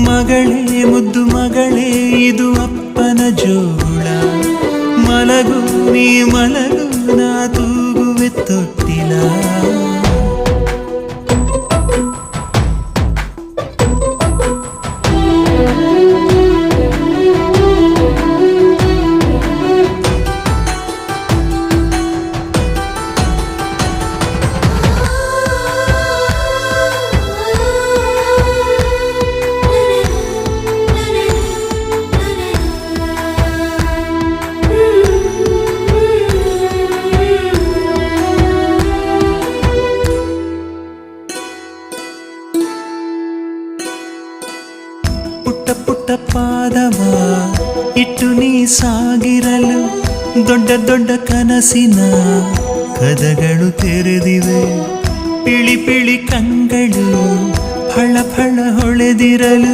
ಮಗಳೇ ಮುದ್ದು ಮಗಳೇ ಇದು ಅಪ್ಪನ ಜೋಳ, ಮಲಗು ನೀ ಮಲಗು ನಾ ತೂಗುವೆ ತೊಟ್ಟಿಲ. ಪುಟ್ಟ ಪುಟ್ಟ ಪಾದವ ಇಟ್ಟು ನೀ ಸಾಗಿರಲು ದೊಡ್ಡ ದೊಡ್ಡ ಕನಸಿನ ಕದಗಳು ತೆರೆದಿವೆ. ಪಿಳಿ ಪಿಳಿ ಕಂಗಳು ಫಳ ಫಳ ಹೊಳೆದಿರಲು